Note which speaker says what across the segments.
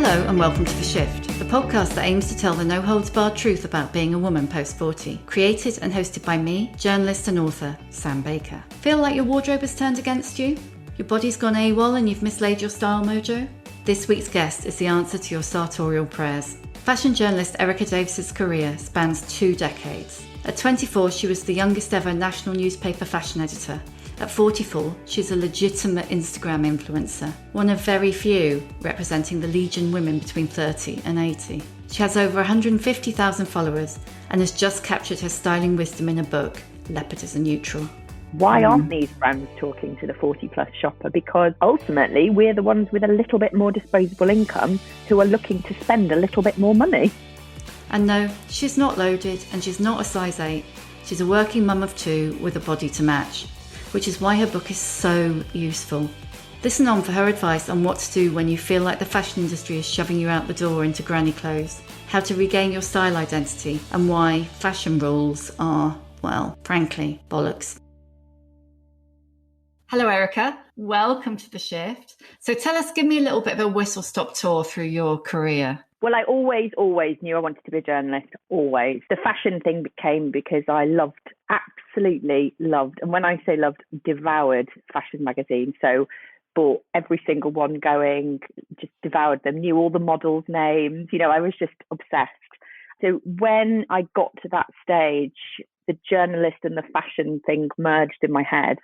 Speaker 1: Hello and welcome to The Shift, the podcast that aims to tell the no-holds-barred truth about being a woman post-40. Created and hosted by me, journalist and author, Sam Baker. Feel like your wardrobe has turned against you? Your body's gone AWOL and you've mislaid your style mojo? This week's guest is the answer to your sartorial prayers. Fashion journalist Erica Davies' career spans 2 decades. At 24, she was the youngest ever national newspaper fashion editor. At 44, she's a legitimate Instagram influencer, one of very few representing the legion women between 30 and 80. She has over 150,000 followers and has just captured her styling wisdom in a book, Leopard is a Neutral.
Speaker 2: Why aren't these brands talking to the 40-plus shopper? Because ultimately, we're the ones with a little bit more disposable income who are looking to spend a little bit more money.
Speaker 1: And no, she's not loaded and she's not a size 8. She's a working mum of 2 with a body to match, which is why her book is so useful. Listen on for her advice on what to do when you feel like the fashion industry is shoving you out the door into granny clothes, how to regain your style identity, and why fashion rules are, well, frankly, bollocks. Hello, Erica. Welcome to The Shift. So give me a little bit of a whistle-stop tour through your career.
Speaker 2: Well, I always knew I wanted to be a journalist, always. The fashion thing came because I absolutely loved, and when I say loved, devoured fashion magazines. So bought every single one going, just devoured them, knew all the models' names. I was just obsessed. So when I got to that stage, the journalist and the fashion thing merged in my head.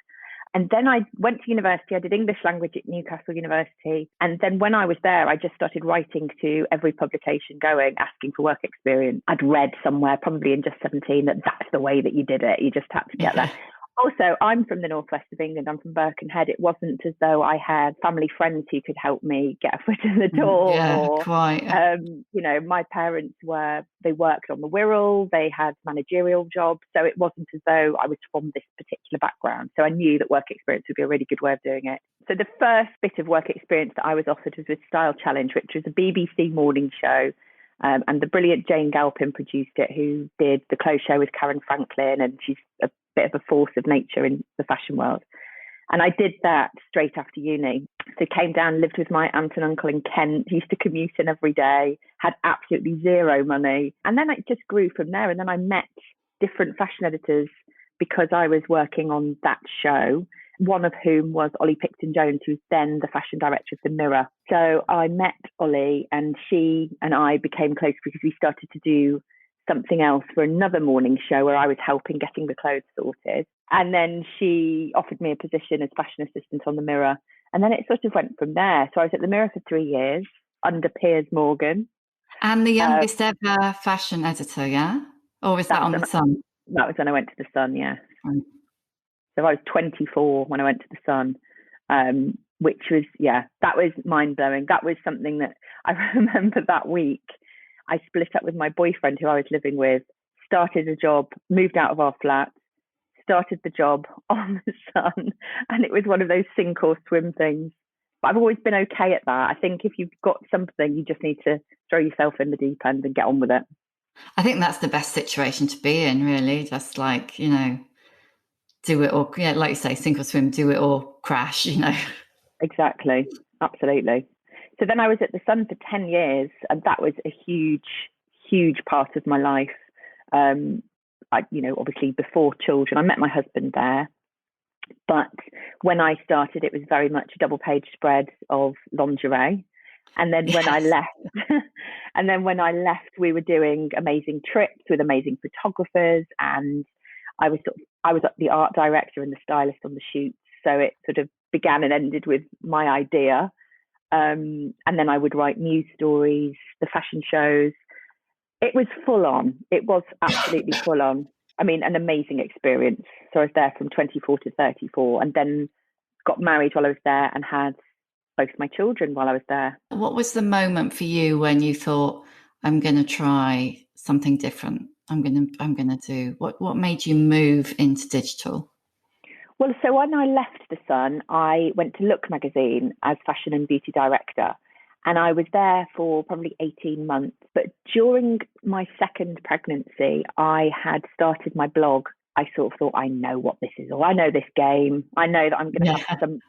Speaker 2: And then I went to university. I did English language at Newcastle University. And then when I was there, I just started writing to every publication going, asking for work experience. I'd read somewhere, probably in Just 17, that's the way that you did it. You just had to get there. Also, I'm from the northwest of England. I'm from Birkenhead. It wasn't as though I had family friends who could help me get a foot in the door.
Speaker 1: Quite.
Speaker 2: My parents they worked on the Wirral. They had managerial jobs. So it wasn't as though I was from this particular background. So I knew that work experience would be a really good way of doing it. So the first bit of work experience that I was offered was with Style Challenge, which was a BBC morning show. And the brilliant Jane Galpin produced it, who did the clothes show with Karen Franklin, and she's a bit of a force of nature in the fashion world. And I did that straight after uni. So came down, lived with my aunt and uncle in Kent, used to commute in every day, had absolutely zero money. And then it just grew from there. And then I met different fashion editors because I was working on that show, one of whom was Ollie Picton-Jones, who's then the fashion director of The Mirror. So I met Ollie, and she and I became close because we started to do something else for another morning show where I was helping getting the clothes sorted. And then she offered me a position as fashion assistant on The Mirror. And then it sort of went from there. So I was at The Mirror for 3 years under Piers Morgan.
Speaker 1: And the youngest ever fashion editor, yeah? Or was that on The Sun?
Speaker 2: That was when I went to The Sun, yeah.
Speaker 1: Right.
Speaker 2: So I was 24 when I went to The Sun, which was, that was mind-blowing. That was something that I remember that week. I split up with my boyfriend who I was living with, started a job, moved out of our flat, started the job on The Sun. And it was one of those sink or swim things. But I've always been okay at that. I think if you've got something, you just need to throw yourself in the deep end and get on with it.
Speaker 1: I think that's the best situation to be in, really. Just like, do it or, like you say, sink or swim, do it or crash,
Speaker 2: Exactly. Absolutely. So then I was at The Sun for 10 years, and that was a huge, huge part of my life. Obviously before children, I met my husband there. But when I started, it was very much a double page spread of lingerie. And then when I left, we were doing amazing trips with amazing photographers, and I was the art director and the stylist on the shoots. So it sort of began and ended with my idea. And then I would write news stories, the fashion shows. It was full on. It was absolutely full on. I mean, an amazing experience. So I was there from 24 to 34, and then got married while I was there and had both my children while I was there.
Speaker 1: What was the moment for you when you thought, I'm going to try something different? I'm going to do what made you move into digital?
Speaker 2: Well, so when I left The Sun, I went to Look magazine as fashion and beauty director. And I was there for probably 18 months. But during my second pregnancy, I had started my blog. I sort of thought, I know what this is, or I know this game. I know that I'm going to have some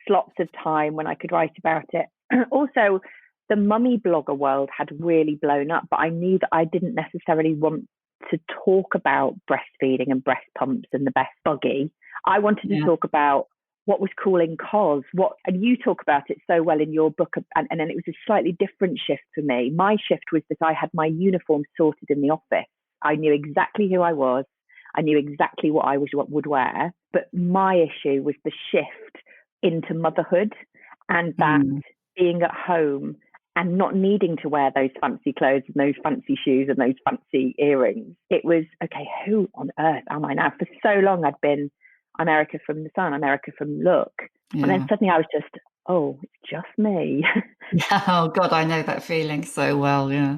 Speaker 2: slots of time when I could write about it. Also, the mummy blogger world had really blown up, but I knew that I didn't necessarily want to talk about breastfeeding and breast pumps and the best buggy. I wanted to talk about what was cool in cos, and you talk about it so well in your book, and then it was a slightly different shift for me. My shift was that I had my uniform sorted in the office. I knew exactly who I was. I knew exactly what I would wear, but my issue was the shift into motherhood and that being at home and not needing to wear those fancy clothes and those fancy shoes and those fancy earrings. It was, okay, who on earth am I now? For so long, I'd been America from the sun, America from look. And then suddenly I was just, oh, it's just me.
Speaker 1: Oh, God, I know that feeling so well, yeah.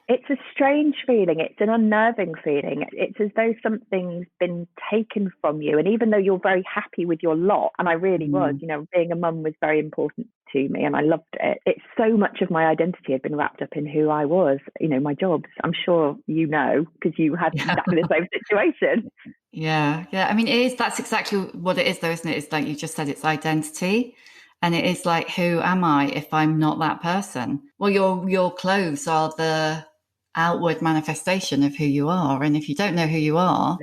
Speaker 2: It's a strange feeling. It's an unnerving feeling. It's as though something's been taken from you. And even though you're very happy with your lot, and I really was, being a mum was very important to me and I loved it. It's so much of my identity had been wrapped up in who I was, my jobs. I'm sure because you had exactly the same situation.
Speaker 1: Yeah. I mean, that's exactly what it is though, isn't it? It's like you just said, it's identity. And it is like, who am I if I'm not that person? Well, your clothes are the outward manifestation of who you are. And if you don't know who you are,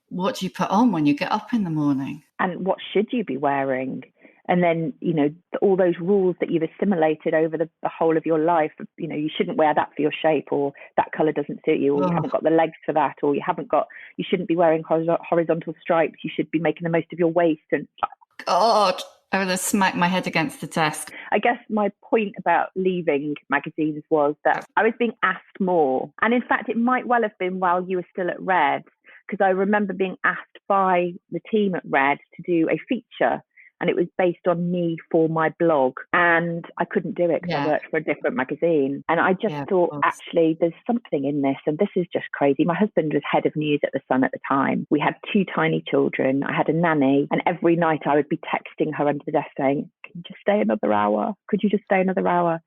Speaker 1: what do you put on when you get up in the morning?
Speaker 2: And what should you be wearing? And then, all those rules that you've assimilated over the whole of your life, you shouldn't wear that for your shape, or that colour doesn't suit you, or you haven't got the legs for that, or you shouldn't be wearing horizontal stripes. You should be making the most of your waist. And
Speaker 1: God, I would have smacked my head against the desk.
Speaker 2: I guess my point about leaving magazines was that I was being asked more. And in fact, it might well have been while you were still at Red, because I remember being asked by the team at Red to do a feature. And it was based on me for my blog. And I couldn't do it because I worked for a different magazine. And I just thought, actually, there's something in this. And this is just crazy. My husband was head of news at The Sun at the time. We had 2 tiny children. I had a nanny. And every night I would be texting her under the desk saying, can you just stay another hour? Could you just stay another hour?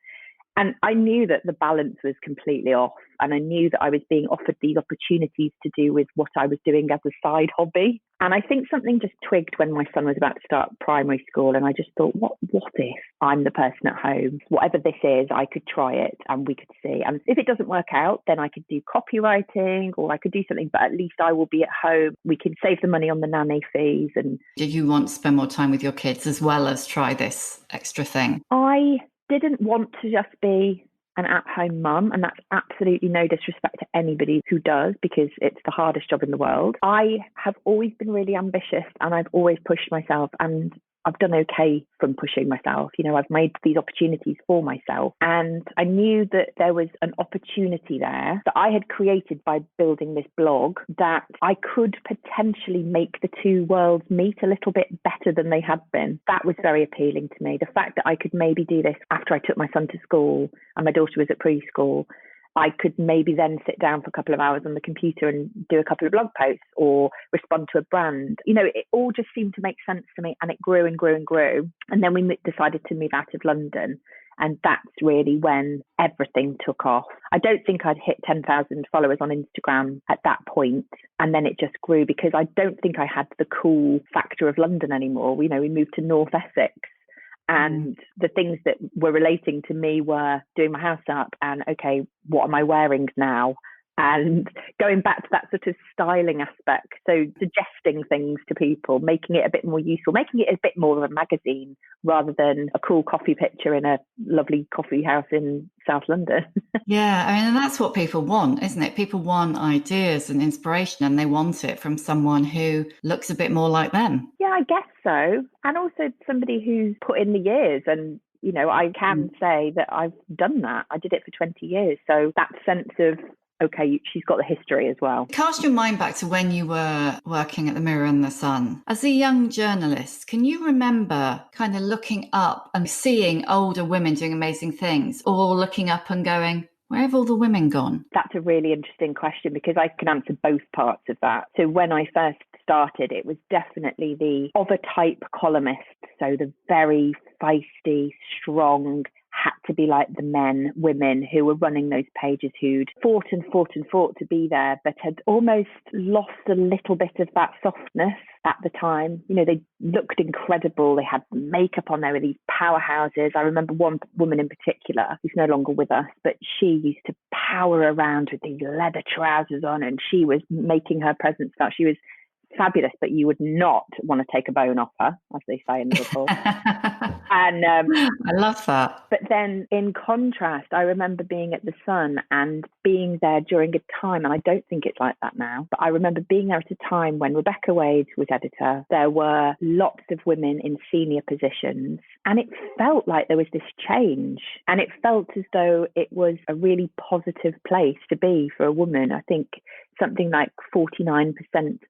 Speaker 2: And I knew that the balance was completely off. And I knew that I was being offered these opportunities to do with what I was doing as a side hobby. And I think something just twigged when my son was about to start primary school. And I just thought, what if I'm the person at home? Whatever this is, I could try it and we could see. And if it doesn't work out, then I could do copywriting or I could do something, but at least I will be at home. We can save the money on the nanny fees. And
Speaker 1: did you want to spend more time with your kids as well as try this extra thing?
Speaker 2: I didn't want to just be an at-home mum, and that's absolutely no disrespect to anybody who does, because it's the hardest job in the world. I have always been really ambitious and I've always pushed myself, and I've done okay from pushing myself. I've made these opportunities for myself. And I knew that there was an opportunity there that I had created by building this blog, that I could potentially make the two worlds meet a little bit better than they had been. That was very appealing to me. The fact that I could maybe do this after I took my son to school and my daughter was at preschool, I could maybe then sit down for a couple of hours on the computer and do a couple of blog posts or respond to a brand. It all just seemed to make sense to me, and it grew and grew and grew. And then we decided to move out of London. And that's really when everything took off. I don't think I'd hit 10,000 followers on Instagram at that point. And then it just grew because I don't think I had the cool factor of London anymore. We moved to North Essex. And the things that were relating to me were doing my house up and, okay, what am I wearing now? And going back to that sort of styling aspect. So suggesting things to people, making it a bit more useful, making it a bit more of a magazine rather than a cool coffee picture in a lovely coffee house in South London.
Speaker 1: Yeah, and that's what people want, isn't it? People want ideas and inspiration, and they want it from someone who looks a bit more like them.
Speaker 2: Yeah, I guess so. And also somebody who's put in the years, and I can say that I've done that. I did it for 20 years. So that sense of, okay, she's got the history as well.
Speaker 1: Cast your mind back to when you were working at the Mirror and the Sun. As a young journalist, can you remember kind of looking up and seeing older women doing amazing things, or looking up and going, where have all the women gone? That's
Speaker 2: a really interesting question, because I can answer both parts of that. So when I first started, it was definitely the other type columnist. So the very feisty, strong, had to be like the women who were running those pages who'd fought and fought and fought to be there, but had almost lost a little bit of that softness at the time. You know, they looked incredible. They had makeup on. There were these powerhouses. I remember one woman in particular who's no longer with us, but she used to power around with these leather trousers on, and she was making her presence felt. She was fabulous, but you would not want to take a bone off her, as they say in Liverpool. And
Speaker 1: I love that.
Speaker 2: But then in contrast, I remember being at the Sun and being there during a time, and I don't think it's like that now, but I remember being there at a time when Rebecca Wade was editor. There were lots of women in senior positions, and it felt like there was this change, and it felt as though it was a really positive place to be for a woman. I think something like 49%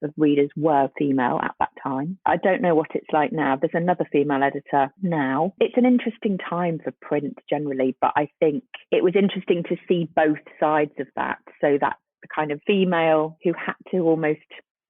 Speaker 2: of readers were female at that time. I don't know what it's like now. There's another female editor now. It's an interesting time for print generally, but I think it was interesting to see both sides of that. So that the kind of female who had to almost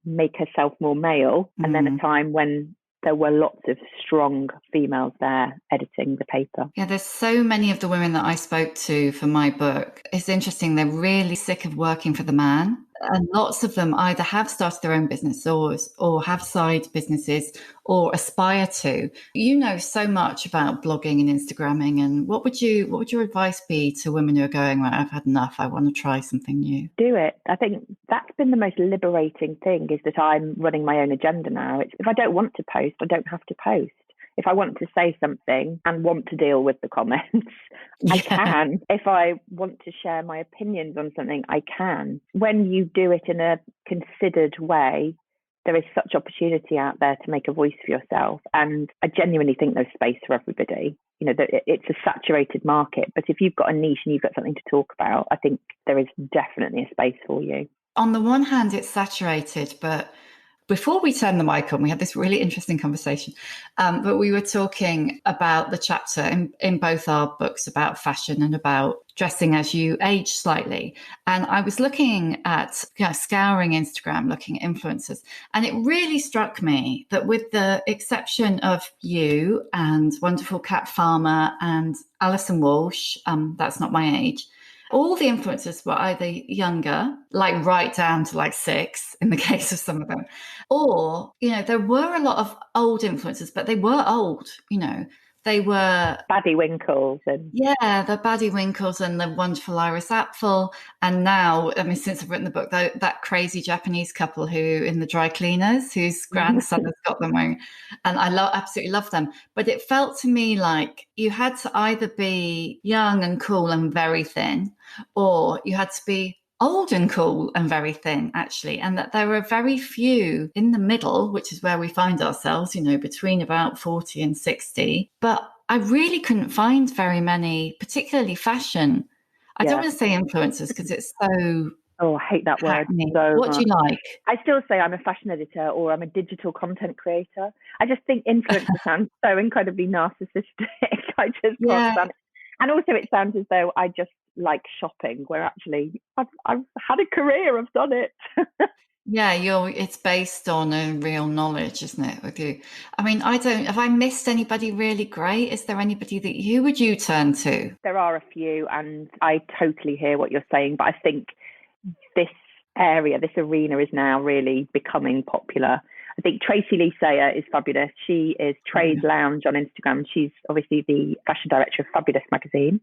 Speaker 2: make herself more male, and then a time when there were lots of strong females there editing the paper.
Speaker 1: Yeah, there's so many of the women that I spoke to for my book. It's interesting. They're really sick of working for the man. And lots of them either have started their own business or have side businesses or aspire to. You know so much about blogging and Instagramming. And what would your advice be to women who are going, right, I've had enough, I want to try something new?
Speaker 2: Do it. I think that's been the most liberating thing, is that I'm running my own agenda now. If I don't want to post, I don't have to post. If I want to say something and want to deal with the comments, I can. If I want to share my opinions on something, I can. When you do it in a considered way, there is such opportunity out there to make a voice for yourself. And I genuinely think there's space for everybody. You know, it's a saturated market, but if you've got a niche and you've got something to talk about, I think there is definitely a space for you.
Speaker 1: On the one hand, it's saturated, but before we turned the mic on, we had this really interesting conversation, but we were talking about the chapter in both our books about fashion and about dressing as you age slightly. And I was looking at, scouring Instagram, looking at influencers, and it really struck me that with the exception of you and wonderful Cat Farmer and Alison Walsh, that's not my age, all the influencers were either younger, like right down to like 6 in the case of some of them, or, there were a lot of old influencers, but they were old, they were
Speaker 2: Baddie Winkles
Speaker 1: the Baddie Winkles and the wonderful Iris Apfel. And now, since I've written the book, that crazy Japanese couple who in the dry cleaners, whose grandson has got them wearing, and I absolutely love them. But it felt to me like you had to either be young and cool and very thin, or you had to be old and cool and very thin, actually, and that there are very few in the middle, which is where we find ourselves, between about 40 and 60. But I really couldn't find very many, particularly fashion. I don't want to say influencers because it's so...
Speaker 2: Oh, I hate that word so
Speaker 1: What do you like?
Speaker 2: I still say I'm a fashion editor or I'm a digital content creator. I just think influencer sounds so incredibly narcissistic. I just can't stand it. And also it sounds as though I just like shopping, where actually I've had a career, I've done it.
Speaker 1: It's based on a real knowledge, isn't it, with you? Have I missed anybody really great? Is there anybody that you would turn to?
Speaker 2: There are a few, and I totally hear what you're saying, but I think this arena is now really becoming popular. I think Tracy Lee Sayer is fabulous. She is Trade Lounge on Instagram. She's obviously the fashion director of Fabulous magazine.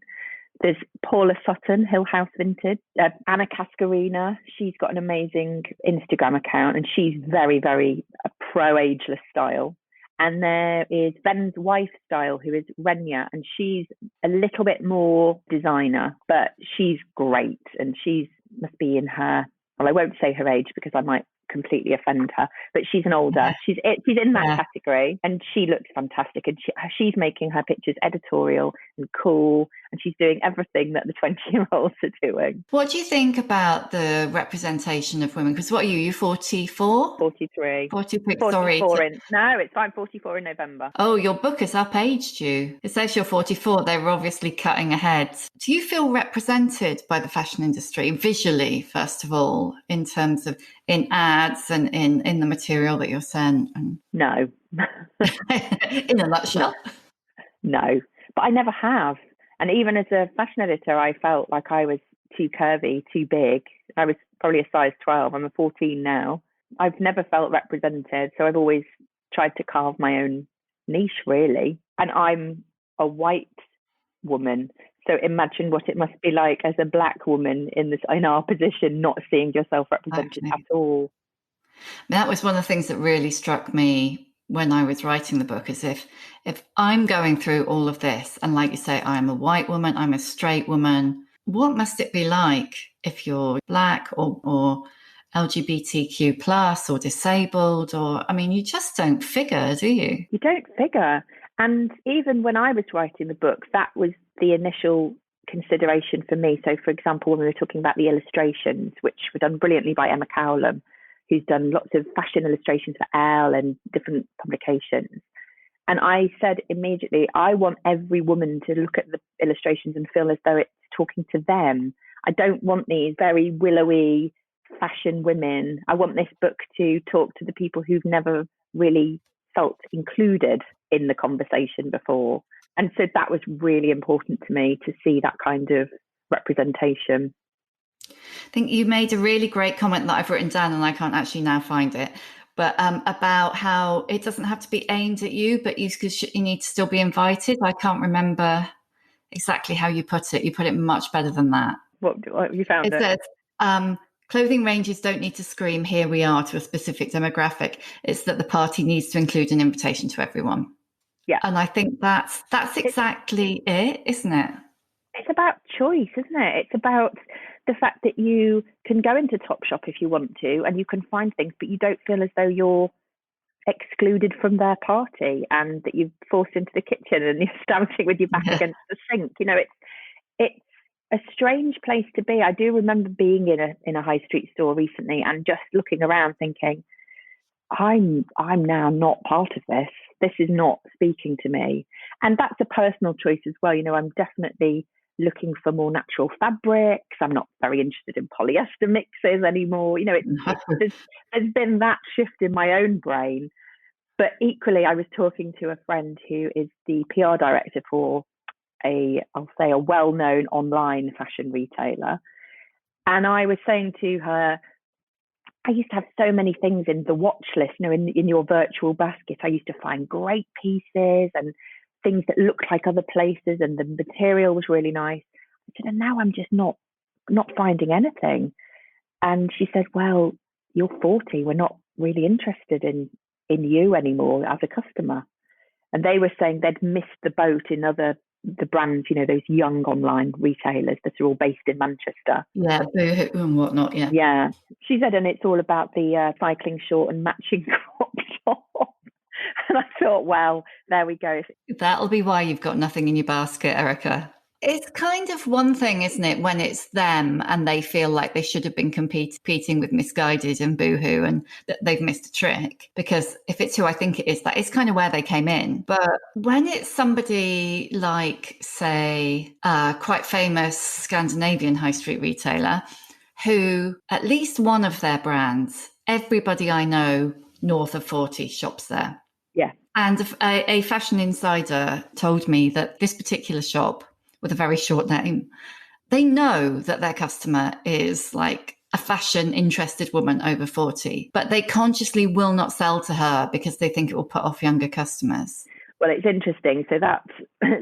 Speaker 2: There's Paula Sutton, Hill House Vintage. Anna Cascarina, she's got an amazing Instagram account, and she's very, very pro-ageless style. And there is Ben's wife style, who is Renya, and she's a little bit more designer, but she's great. And she's must be in her, well, I won't say her age because I might completely offend her, but she's an older, she's in that category, and she looks fantastic, and she's making her pictures editorial and cool, and she's doing everything that the 20-year-olds are doing.
Speaker 1: What do you think about the representation of women? Because what are you 44?
Speaker 2: 43.
Speaker 1: 43,
Speaker 2: 44
Speaker 1: sorry.
Speaker 2: No, it's fine, 44 in November.
Speaker 1: Oh, your book has up-aged you. It says you're 44. They were obviously cutting ahead. Do you feel represented by the fashion industry visually, first of all, in terms of in ads and in the material that you're sent?
Speaker 2: No.
Speaker 1: In a nutshell.
Speaker 2: No, but I never have. And even as a fashion editor, I felt like I was too curvy, too big. I was probably a size 12. I'm a 14 now. I've never felt represented. So I've always tried to carve my own niche, really. And I'm a white woman. So imagine what it must be like as a black woman in our position, not seeing yourself represented at all.
Speaker 1: That was one of the things that really struck me when I was writing the book, is if I'm going through all of this, and like you say, I'm a white woman, I'm a straight woman, what must it be like if you're black or LGBTQ plus or disabled? Or, I mean, you just don't figure, do you?
Speaker 2: You don't figure. And even when I was writing the book, that was the initial consideration for me. So, for example, when we were talking about the illustrations, which were done brilliantly by Emma Cowlam, who's done lots of fashion illustrations for Elle and different publications. And I said immediately, I want every woman to look at the illustrations and feel as though it's talking to them. I don't want these very willowy fashion women. I want this book to talk to the people who've never really felt included in the conversation before. And so that was really important to me, to see that kind of representation.
Speaker 1: I think you made a really great comment that I've written down, and I can't actually now find it, but about how it doesn't have to be aimed at you, but you need to still be invited. I can't remember exactly how you put it. You put it much better than that.
Speaker 2: What you found?
Speaker 1: It says, clothing ranges don't need to scream, here we are, to a specific demographic. It's that the party needs to include an invitation to everyone.
Speaker 2: Yeah.
Speaker 1: And I think that's exactly it, isn't it?
Speaker 2: It's about choice, isn't it? It's about the fact that you can go into Topshop if you want to, and you can find things, but you don't feel as though you're excluded from their party and that you're forced into the kitchen and you're standing with your back against the sink. You know, it's a strange place to be. I do remember being in a high street store recently and just looking around thinking, I'm now not part of this. This is not speaking to me. And that's a personal choice as well. You know, I'm definitely looking for more natural fabrics. I'm not very interested in polyester mixes anymore. You know, there's been that shift in my own brain. But equally, I was talking to a friend who is the PR director for I'll say a well-known online fashion retailer. And I was saying to her, I used to have so many things in the watch list, you know, in your virtual basket. I used to find great pieces and things that looked like other places, and the material was really nice. I said, and now I'm just not finding anything. And she said, well, you're 40. We're not really interested in you anymore as a customer. And they were saying they'd missed the boat in the brands, you know, those young online retailers that are all based in Manchester.
Speaker 1: Yeah, Boohoo and whatnot, yeah.
Speaker 2: Yeah. She said, and it's all about the cycling short and matching crop top. And I thought, well, there we go.
Speaker 1: That'll be why you've got nothing in your basket, Erica. It's kind of one thing, isn't it, when it's them and they feel like they should have been competing with Misguided and Boohoo and that they've missed a trick. Because if it's who I think it is, that is kind of where they came in. But when it's somebody like, say, quite famous Scandinavian high street retailer who at least one of their brands, everybody I know north of 40 shops there.
Speaker 2: Yeah.
Speaker 1: And a fashion insider told me that this particular shop, with a very short name, they know that their customer is like a fashion interested woman over 40, but they consciously will not sell to her because they think it will put off younger customers.
Speaker 2: Well, it's interesting. So that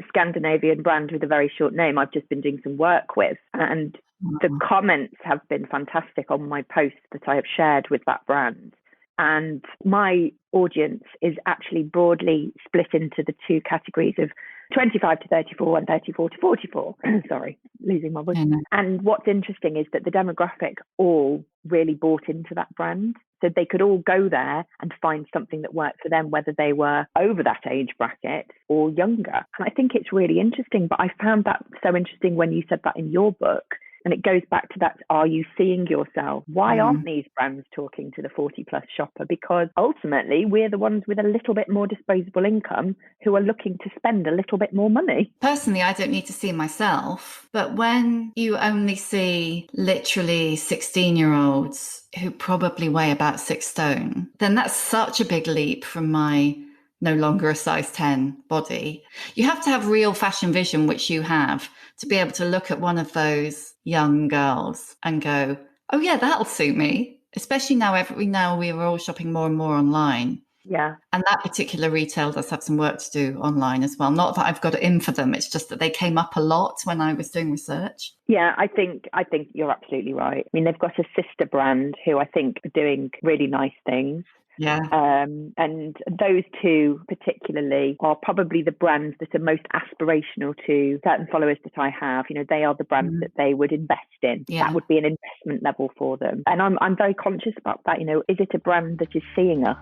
Speaker 2: Scandinavian brand with a very short name, I've just been doing some work with, and the comments have been fantastic on my posts that I have shared with that brand. And my audience is actually broadly split into the two categories of 25 to 34 and 34 to 44. Sorry, losing my voice. And what's interesting is that the demographic all really bought into that brand. So they could all go there and find something that worked for them, whether they were over that age bracket or younger. And I think it's really interesting. But I found that so interesting when you said that in your book. And it goes back to that, are you seeing yourself? Why aren't these brands talking to the 40 plus shopper? Because ultimately we're the ones with a little bit more disposable income who are looking to spend a little bit more money.
Speaker 1: Personally, I don't need to see myself, but when you only see literally 16-year-olds who probably weigh about 6 stone, then that's such a big leap from my no longer a size 10 body. You have to have real fashion vision, which you have, to be able to look at one of those young girls and go, oh yeah, that'll suit me. Especially now we are all shopping more and more online.
Speaker 2: Yeah.
Speaker 1: And that particular retail does have some work to do online as well. Not that I've got it in for them. It's just that they came up a lot when I was doing research.
Speaker 2: Yeah, I think you're absolutely right. I mean, they've got a sister brand who I think are doing really nice things.
Speaker 1: Yeah.
Speaker 2: And those two particularly are probably the brands that are most aspirational to certain followers that I have. You know, they are the brands that they would invest in.
Speaker 1: Yeah.
Speaker 2: That would be an investment level for them. And I'm very conscious about that. You know, is it a brand that is seeing us?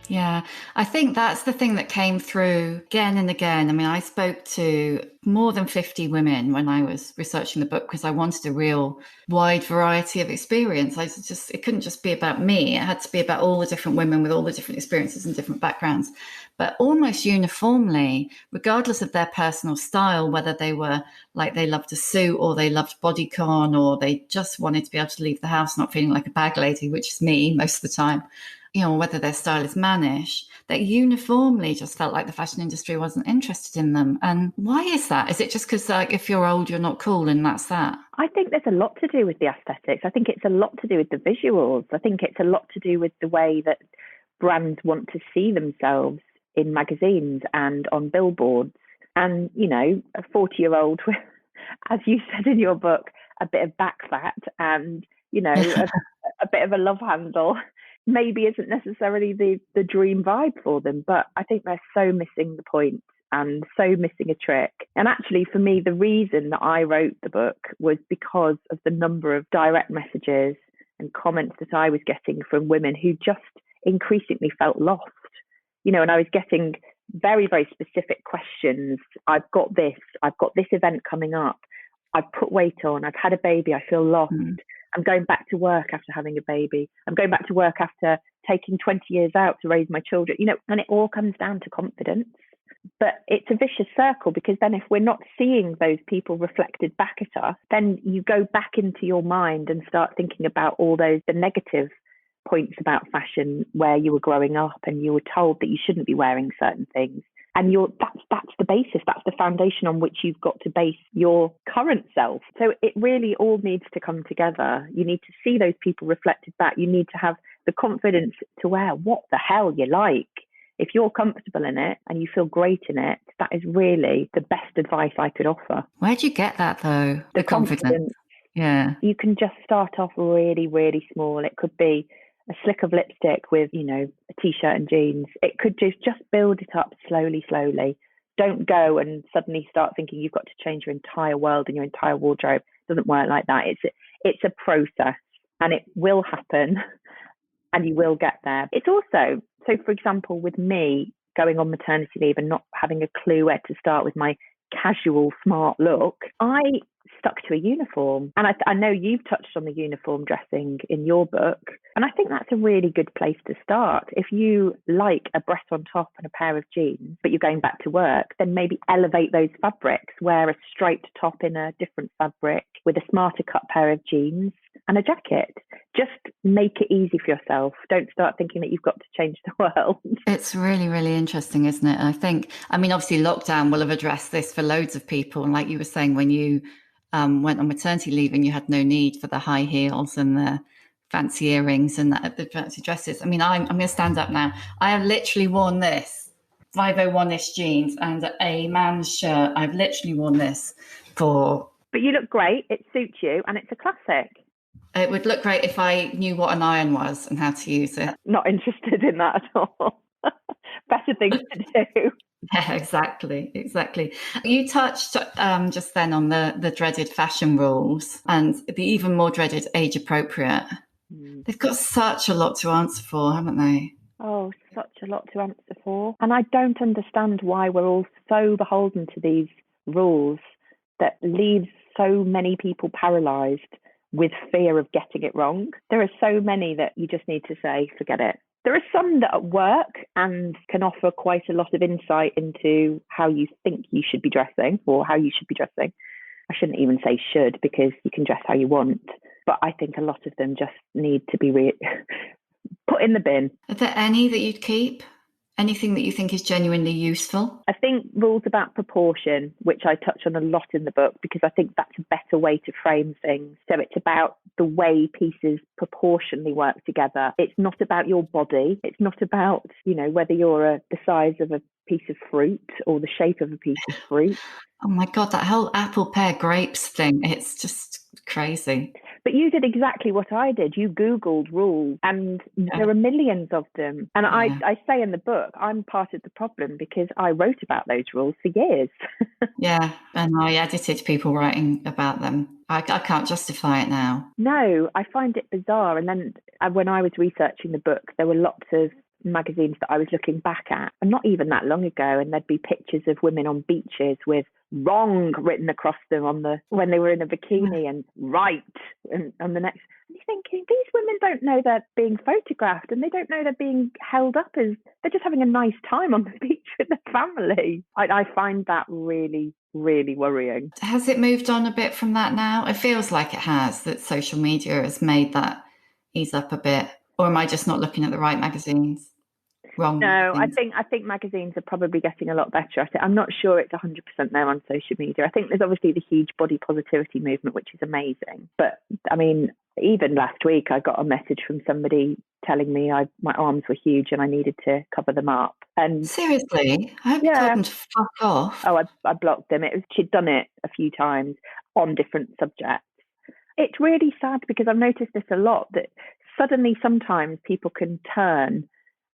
Speaker 1: Yeah, I think that's the thing that came through again and again. I mean, I spoke to more than 50 women when I was researching the book because I wanted a real wide variety of experience. It couldn't just be about me. It had to be about all the different women with all the different experiences and different backgrounds. But almost uniformly, regardless of their personal style, whether they were like they loved a suit or they loved bodycon or they just wanted to be able to leave the house not feeling like a bag lady, which is me most of the time, you know, whether their style is mannish, that uniformly just felt like the fashion industry wasn't interested in them. And why is that? Is it just because like if you're old, you're not cool and that's that?
Speaker 2: I think there's a lot to do with the aesthetics. I think it's a lot to do with the visuals. I think it's a lot to do with the way that brands want to see themselves in magazines and on billboards. And, you know, a 40-year-old with, as you said in your book, a bit of back fat and, you know, a bit of a love handle maybe isn't necessarily the dream vibe for them. But I think they're so missing the point and so missing a trick. And actually, for me, the reason that I wrote the book was because of the number of direct messages and comments that I was getting from women who just increasingly felt lost. You know, and I was getting very, very specific questions. I've got this event coming up. I've put weight on. I've had a baby. I feel lost. I'm going back to work after having a baby. I'm going back to work after taking 20 years out to raise my children, you know, and it all comes down to confidence. But it's a vicious circle because then if we're not seeing those people reflected back at us, then you go back into your mind and start thinking about all the negative points about fashion where you were growing up and you were told that you shouldn't be wearing certain things. And that's the basis, that's the foundation on which you've got to base your current self. So it really all needs to come together. You need to see those people reflected back. You need to have the confidence to wear what the hell you like. If you're comfortable in it and you feel great in it, that is really the best advice I could offer.
Speaker 1: Where'd you get that though? The confidence. Yeah.
Speaker 2: You can just start off really, really small. It could be a slick of lipstick with, you know, a t-shirt and jeans. It could just build it up slowly. Don't go and suddenly start thinking you've got to change your entire world and your entire wardrobe. It doesn't work like that. It's a process and it will happen and you will get there. It's also, so for example, with me going on maternity leave and not having a clue where to start with my casual, smart look, I stuck to a uniform. And I know you've touched on the uniform dressing in your book. And I think that's a really good place to start. If you like a Breton top and a pair of jeans, but you're going back to work, then maybe elevate those fabrics, wear a striped top in a different fabric with a smarter cut pair of jeans and a jacket. Just make it easy for yourself. Don't start thinking that you've got to change the world.
Speaker 1: It's really, really interesting, isn't it? And I mean, obviously lockdown will have addressed this for loads of people. And like you were saying, when you went on maternity leave and you had no need for the high heels and the fancy earrings and the fancy dresses. I mean, I'm going to stand up now. I have literally worn this 501-ish jeans and a man's shirt. I've literally worn this for...
Speaker 2: But you look great. It suits you and it's a classic.
Speaker 1: It would look great if I knew what an iron was and how to use it.
Speaker 2: Not interested in that at all. Better things to do.
Speaker 1: Yeah, exactly. You touched just then on the dreaded fashion rules and the even more dreaded age appropriate. They've got such a lot to answer for, haven't they?
Speaker 2: Oh, such a lot to answer for. And I don't understand why we're all so beholden to these rules that leaves so many people paralysed with fear of getting it wrong. There are so many that you just need to say, forget it. There are some that work and can offer quite a lot of insight into how you think you should be dressing or how you should be dressing. I shouldn't even say should, because you can dress how you want. But I think a lot of them just need to be put in the bin.
Speaker 1: Are there any that you'd keep? Anything that you think is genuinely useful?
Speaker 2: I think rules about proportion, which I touch on a lot in the book, because I think that's a better way to frame things. So it's about the way pieces proportionally work together. It's not about your body. It's not about, whether you're the size of a piece of fruit or the shape of a piece of fruit.
Speaker 1: Oh my God, that whole apple, pear, grapes thing, it's just crazy.
Speaker 2: But you did exactly what I did. You Googled rules, and there are millions of them. And I say in the book, I'm part of the problem because I wrote about those rules for years.
Speaker 1: Yeah, and I edited people writing about them. I can't justify it now.
Speaker 2: No, I find it bizarre. And then when I was researching the book, there were lots of magazines that I was looking back at, and not even that long ago, and there'd be pictures of women on beaches with wrong written across them when they were in a bikini, and right and the next. And you're thinking, these women don't know they're being photographed, and they don't know they're being held up as they're just having a nice time on the beach with their family. I find that really, really worrying.
Speaker 1: Has it moved on a bit from that now? It feels like it has, that social media has made that ease up a bit. Or am I just not looking at the right magazines? Wrong.
Speaker 2: No,
Speaker 1: magazines?
Speaker 2: I think magazines are probably getting a lot better at it. I'm not sure it's 100% there on social media. I think there's obviously the huge body positivity movement, which is amazing. But I mean, even last week, I got a message from somebody telling me my arms were huge and I needed to cover them up. And
Speaker 1: seriously, I hope you told them to fuck off.
Speaker 2: Oh, I blocked them. She'd done it a few times on different subjects. It's really sad because I've noticed this a lot, that suddenly sometimes people can turn,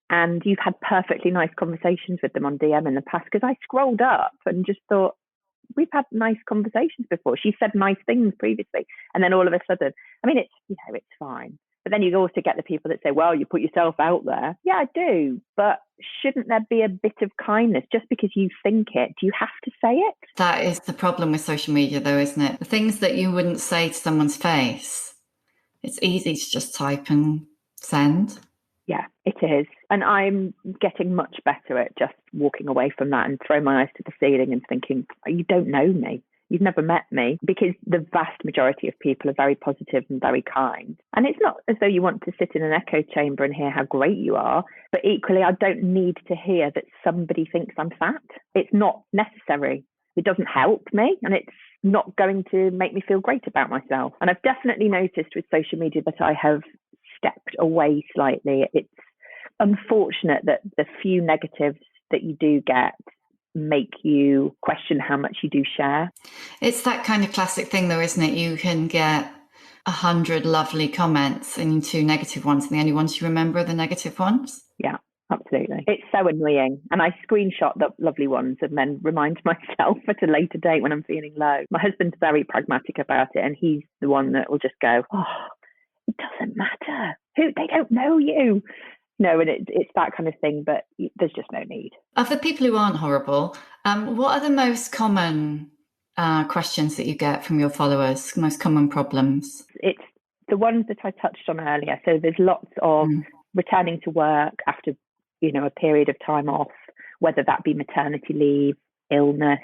Speaker 2: and you've had perfectly nice conversations with them on DM in the past, because I scrolled up and just thought, we've had nice conversations before. She said nice things previously. And then all of a sudden, I mean, it's fine. But then you also get the people that say, well, you put yourself out there. Yeah, I do. But shouldn't there be a bit of kindness? Just because you think it, do you have to say it?
Speaker 1: That is the problem with social media, though, isn't it? The things that you wouldn't say to someone's face, it's easy to just type and send.
Speaker 2: Yeah, it is. And I'm getting much better at just walking away from that and throwing my eyes to the ceiling and thinking, you don't know me. You've never met me, because the vast majority of people are very positive and very kind. And it's not as though you want to sit in an echo chamber and hear how great you are, but equally, I don't need to hear that somebody thinks I'm fat. It's not necessary. It doesn't help me, and it's not going to make me feel great about myself. And I've definitely noticed with social media that I have stepped away slightly. It's unfortunate that the few negatives that you do get make you question how much you do share.
Speaker 1: It's that kind of classic thing, though, isn't it? You can get 100 lovely comments and 2 negative ones, and the only ones you remember are the negative ones.
Speaker 2: Yeah, absolutely. It's so annoying. And I screenshot the lovely ones and then remind myself at a later date when I'm feeling low. My husband's very pragmatic about it, and he's the one that will just go, oh, it doesn't matter. They don't know you. No, and it's that kind of thing, but there's just no need.
Speaker 1: Of the people who aren't horrible, what are the most common questions that you get from your followers, most common problems?
Speaker 2: It's the ones that I touched on earlier. So there's lots of returning to work after, a period of time off, whether that be maternity leave, illness,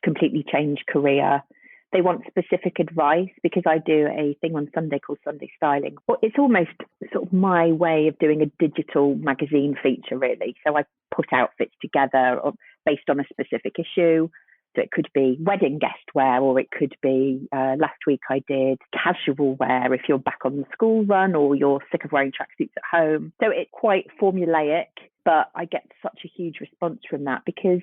Speaker 2: completely changed career. They want specific advice, because I do a thing on Sunday called Sunday Styling. Well, it's almost sort of my way of doing a digital magazine feature, really. So I put outfits together based on a specific issue. So it could be wedding guest wear, or it could be, last week I did casual wear if you're back on the school run or you're sick of wearing tracksuits at home. So it's quite formulaic, but I get such a huge response from that, because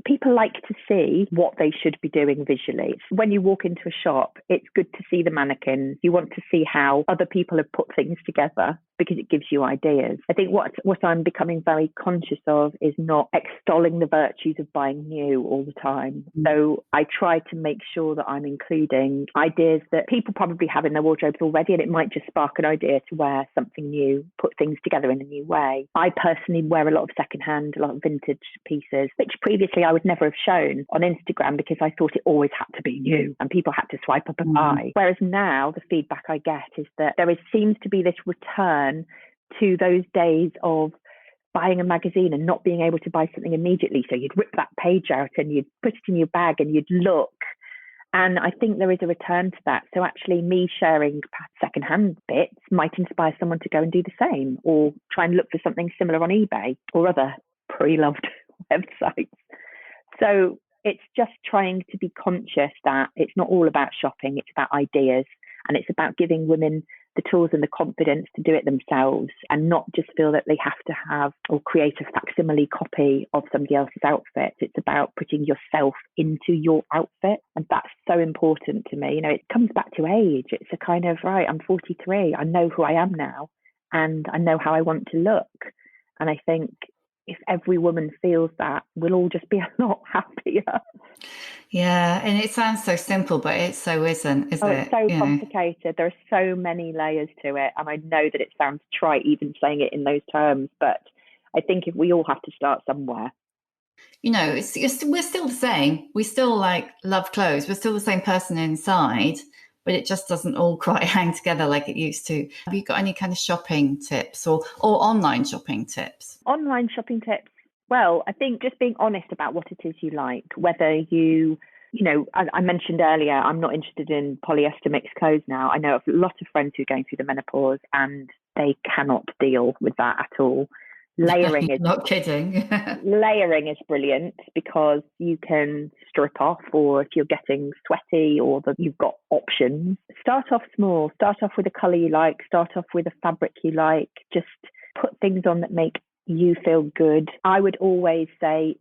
Speaker 2: people like to see what they should be doing visually. When you walk into a shop, it's good to see the mannequins. You want to see how other people have put things together, because it gives you ideas. I think what I'm becoming very conscious of is not extolling the virtues of buying new all the time. So I try to make sure that I'm including ideas that people probably have in their wardrobes already, and it might just spark an idea to wear something new, put things together in a new way. I personally wear a lot of secondhand, a lot of vintage pieces, which previously I would never have shown on Instagram, because I thought it always had to be new and people had to swipe up and buy. Whereas now the feedback I get is that there seems to be this return to those days of buying a magazine and not being able to buy something immediately. So you'd rip that page out and you'd put it in your bag and you'd look. And I think there is a return to that. So actually me sharing secondhand bits might inspire someone to go and do the same, or try and look for something similar on eBay or other pre-loved websites. So it's just trying to be conscious that it's not all about shopping, it's about ideas, and it's about giving women the tools and the confidence to do it themselves, and not just feel that they have to have or create a facsimile copy of somebody else's outfit. It's about putting yourself into your outfit. And that's so important to me. It comes back to age. It's a kind of, right, I'm 43. I know who I am now and I know how I want to look. And I think if every woman feels that, we'll all just be a lot happier.
Speaker 1: Yeah, and it sounds so simple, but it so isn't, is it?
Speaker 2: It's so complicated. There are so many layers to it. And I know that it sounds trite even saying it in those terms, but I think if we all have to start somewhere.
Speaker 1: We're still the same. We still love clothes. We're still the same person inside, but it just doesn't all quite hang together like it used to. Have you got any kind of shopping tips or online shopping tips?
Speaker 2: Online shopping tips. Well, I think just being honest about what it is you like, whether I mentioned earlier, I'm not interested in polyester mixed clothes now. I know of a lot of friends who are going through the menopause and they cannot deal with that at all. Layering is
Speaker 1: not kidding.
Speaker 2: Layering is brilliant because you can strip off, or if you're getting sweaty or that you've got options. Start off small. Start off with a colour you like. Start off with a fabric you like. Just put things on that make you feel good. I would always say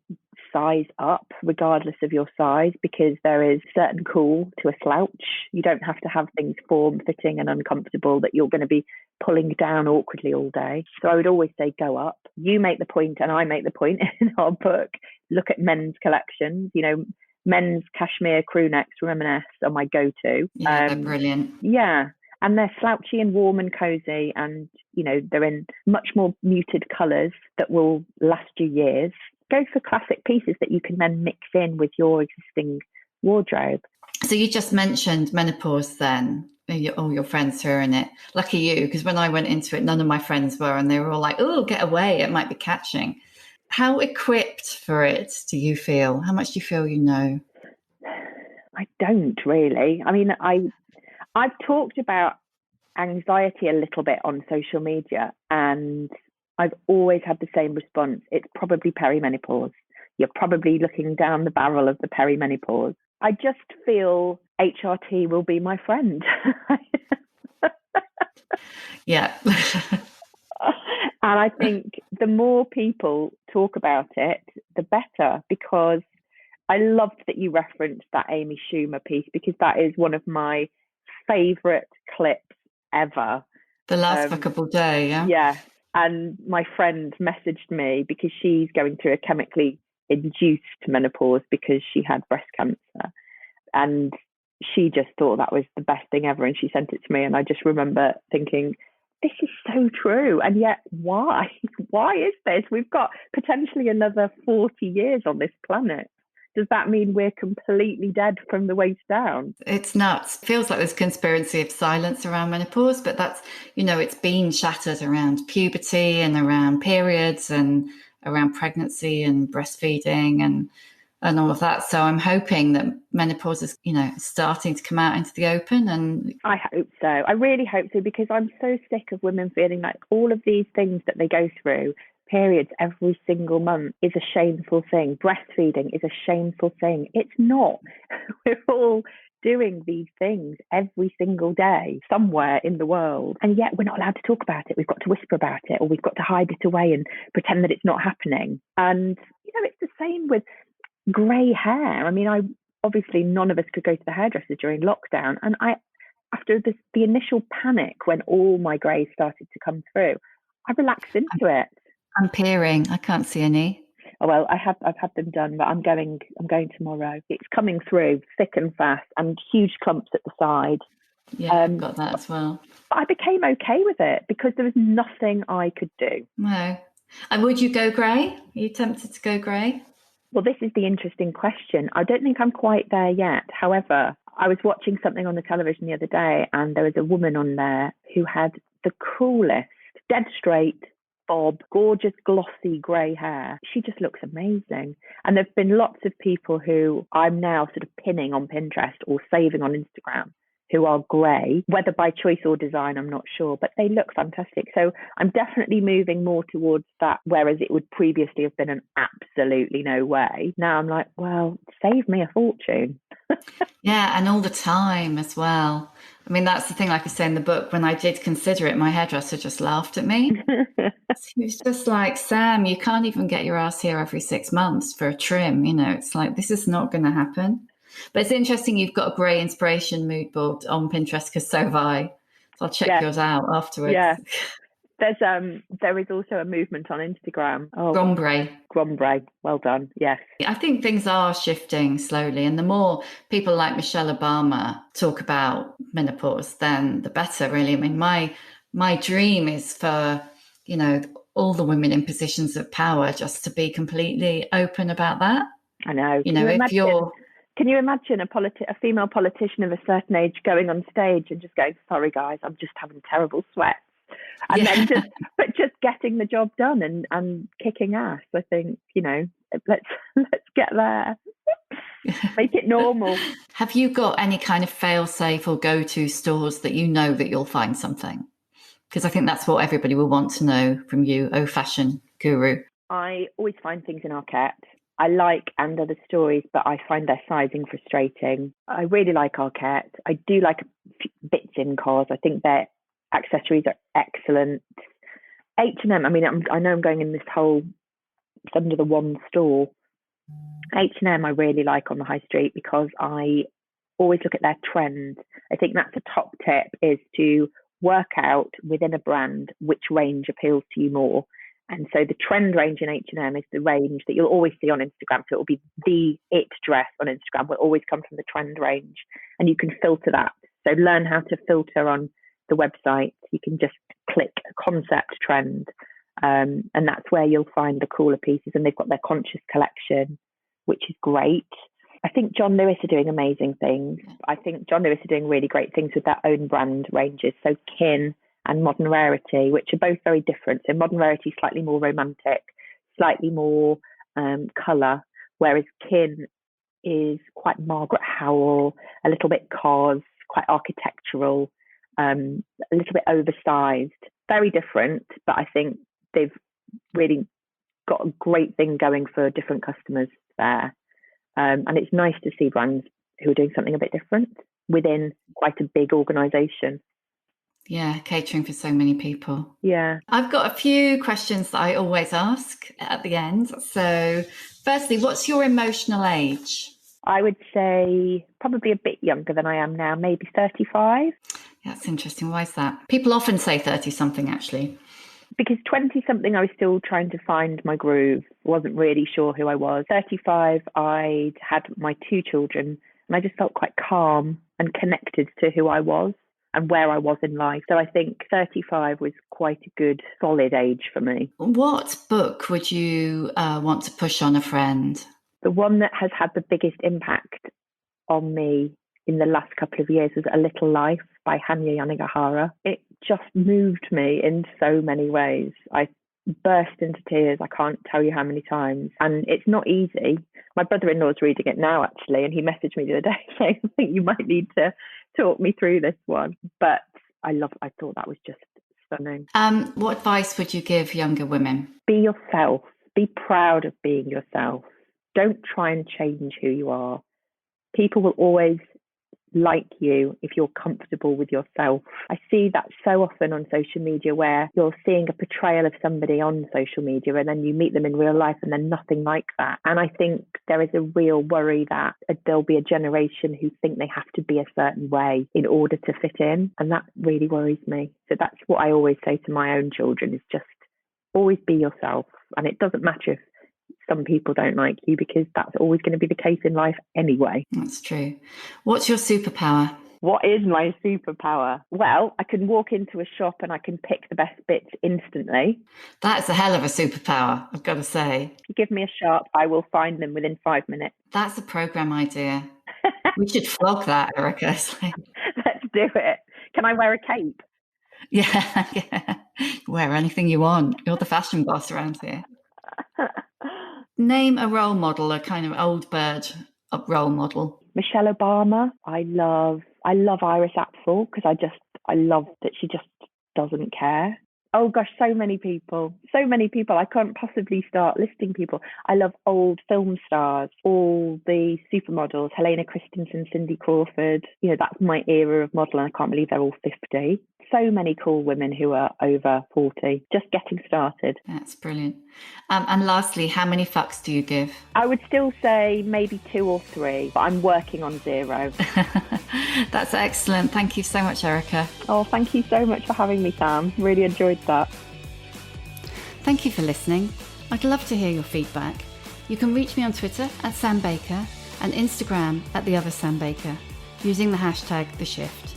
Speaker 2: size up regardless of your size, because there is certain cool to a slouch. You don't have to have things form-fitting and uncomfortable that you're going to be pulling down awkwardly all day. So I would always say go up. You make the point and I make the point in our book. Look at men's collections. Men's cashmere crew necks from M&S are my go-to.
Speaker 1: Yeah, they're brilliant.
Speaker 2: Yeah. And they're slouchy and warm and cozy, and they're in much more muted colours that will last you years. Go for classic pieces that you can then mix in with your existing wardrobe.
Speaker 1: So you just mentioned menopause then, all your friends who are in it. Lucky you, because when I went into it, none of my friends were, and they were all like, oh, get away, it might be catching. How equipped for it do you feel? How much do you feel you know?
Speaker 2: I don't really. I mean, I've talked about anxiety a little bit on social media, and I've always had the same response. It's probably perimenopause. You're probably looking down the barrel of the perimenopause. I just feel HRT will be my friend.
Speaker 1: Yeah.
Speaker 2: And I think the more people talk about it, the better, because I loved that you referenced that Amy Schumer piece, because that is one of my favourite clips ever.
Speaker 1: The last fuckable day, yeah?
Speaker 2: Yeah. And my friend messaged me because she's going through a chemically induced menopause because she had breast cancer. And she just thought that was the best thing ever. And she sent it to me. And I just remember thinking, this is so true. And yet, why? Why is this? We've got potentially another 40 years on this planet. Does that mean we're completely dead from the waist down?
Speaker 1: It's nuts. It feels like there's conspiracy of silence around menopause, but that's, it's been shattered around puberty and around periods and around pregnancy and breastfeeding and all of that. So I'm hoping that menopause is, starting to come out into the open. And
Speaker 2: I hope so. I really hope so, because I'm so sick of women feeling like all of these things that they go through, periods every single month, is a shameful thing. Breastfeeding is a shameful thing. It's not. We're all doing these things every single day somewhere in the world, and yet we're not allowed to talk about it. We've got to whisper about it, or we've got to hide it away and pretend that it's not happening. And it's the same with grey hair. I mean, obviously none of us could go to the hairdresser during lockdown, and after the initial panic when all my grey started to come through, I relaxed into it.
Speaker 1: I'm peering. I can't see any.
Speaker 2: Oh, well, I've had them done, but I'm going tomorrow. It's coming through thick and fast, and huge clumps at the side.
Speaker 1: Yeah, I've got that as well.
Speaker 2: But I became okay with it because there was nothing I could do.
Speaker 1: No. And would you go grey? Are you tempted to go grey?
Speaker 2: Well, this is the interesting question. I don't think I'm quite there yet. However, I was watching something on the television the other day, and there was a woman on there who had the coolest dead straight, bob, gorgeous, glossy grey hair. She just looks amazing. And there've been lots of people who I'm now sort of pinning on Pinterest or saving on Instagram who are grey, whether by choice or design, I'm not sure, but they look fantastic. So I'm definitely moving more towards that, whereas it would previously have been an absolutely no way. Now I'm like, well, save me a fortune.
Speaker 1: Yeah, and all the time as well. I mean, that's the thing, like I say in the book, when I did consider it, my hairdresser just laughed at me. He was just like, Sam, you can't even get your ass here every 6 months for a trim. You know, it's like, this is not going to happen. But it's interesting you've got a grey inspiration mood board on Pinterest, because so have I. So I'll check yours out afterwards.
Speaker 2: Yeah. There is also a movement on Instagram. Oh, Grombre. Well done. Yes.
Speaker 1: I think things are shifting slowly, and the more people like Michelle Obama talk about menopause, then the better, really. I mean, my dream is for, you know, all the women in positions of power just to be completely open about that.
Speaker 2: I know.
Speaker 1: You know,
Speaker 2: Can you imagine a female politician of a certain age going on stage and just going, sorry guys, I'm just having terrible sweats. And then just getting the job done and kicking ass. I think, you know, let's get there. Make it normal.
Speaker 1: Have you got any kind of fail-safe or go-to stores that you know that you'll find something? Because I think that's what everybody will want to know from you, oh fashion guru.
Speaker 2: I always find things in Arquette. I like And Other Stories, but I find their sizing frustrating. I really like Arquette. I do like bits in cars. I think their accessories are excellent. H&M, I mean, I know I'm going in this whole under the one store. H&M I really like on the high street because I always look at their trends. I think that's a top tip, is to work out within a brand which range appeals to you more. And so the trend range in H&M is the range that you'll always see on Instagram. So it will be the it dress on Instagram will always come from the trend range, and you can filter that. So learn how to filter on the website. You can just click concept trend, and that's where you'll find the cooler pieces. And they've got their conscious collection, which is great. I think John Lewis are doing amazing things. I think John Lewis are doing really great things with their own brand ranges. So Kin and Modern Rarity, which are both very different. So Modern Rarity is slightly more romantic, slightly more colour, whereas Kin is quite Margaret Howell, a little bit Cos, quite architectural, a little bit oversized. Very different, but I think they've really got a great thing going for different customers there. And it's nice to see brands who are doing something a bit different within quite a big organisation.
Speaker 1: Yeah, catering for so many people.
Speaker 2: Yeah.
Speaker 1: I've got a few questions that I always ask at the end. So firstly, what's your emotional age?
Speaker 2: I would say probably a bit younger than I am now, maybe 35.
Speaker 1: That's interesting. Why is that? People often say 30-something, actually.
Speaker 2: Because 20-something, I was still trying to find my groove, wasn't really sure who I was. 35, I'd had my 2 children, and I just felt quite calm and connected to who I was and where I was in life. So I think 35 was quite a good, solid age for me.
Speaker 1: What book would you want to push on a friend?
Speaker 2: The one that has had the biggest impact on me in the last couple of years was A Little Life by Hanya Yanagihara. It just moved me in so many ways. I burst into tears. I can't tell you how many times. And it's not easy. My brother-in-law is reading it now, actually, and he messaged me the other day saying, I think you might need to talk me through this one. But I thought that was just stunning.
Speaker 1: What advice would you give younger women?
Speaker 2: Be yourself. Be proud of being yourself. Don't try and change who you are. People will always like you if you're comfortable with yourself. I see that so often on social media, where you're seeing a portrayal of somebody on social media and then you meet them in real life and they're nothing like that. And I think there is a real worry that there'll be a generation who think they have to be a certain way in order to fit in. And that really worries me. So that's what I always say to my own children, is just always be yourself. And it doesn't matter if some people don't like you, because that's always going to be the case in life anyway.
Speaker 1: That's true. What's your superpower?
Speaker 2: What is my superpower? Well, I can walk into a shop and I can pick the best bits instantly.
Speaker 1: That's a hell of a superpower, I've got to say.
Speaker 2: If you give me a shop, I will find them within 5 minutes.
Speaker 1: That's a program idea. We should flog that, Erica.
Speaker 2: Let's do it. Can I wear a cape?
Speaker 1: Yeah. wear anything you want. You're the fashion boss around here. Name a role model, a kind of old bird role model.
Speaker 2: Michelle Obama. I love Iris Apfel because I love that she just doesn't care. Oh gosh, so many people. I can't possibly start listing people. I love old film stars, all the supermodels, Helena Christensen, Cindy Crawford. That's my era of model, and I can't believe they're all 50. So many cool women who are over 40, just getting started.
Speaker 1: That's brilliant. And lastly, how many fucks do you give?
Speaker 2: I would still say maybe 2 or 3, but I'm working on 0.
Speaker 1: That's excellent. Thank you so much, Erica.
Speaker 2: Oh, thank you so much for having me, Sam. Really enjoyed that.
Speaker 1: Thank you for listening. I'd love to hear your feedback. You can reach me on Twitter at Sam Baker and Instagram at The Other Sam Baker using the hashtag #TheShift.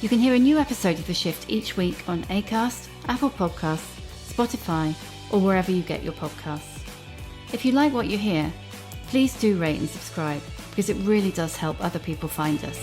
Speaker 1: You can hear a new episode of The Shift each week on Acast, Apple Podcasts, Spotify, or wherever you get your podcasts. If you like what you hear, please do rate and subscribe because it really does help other people find us.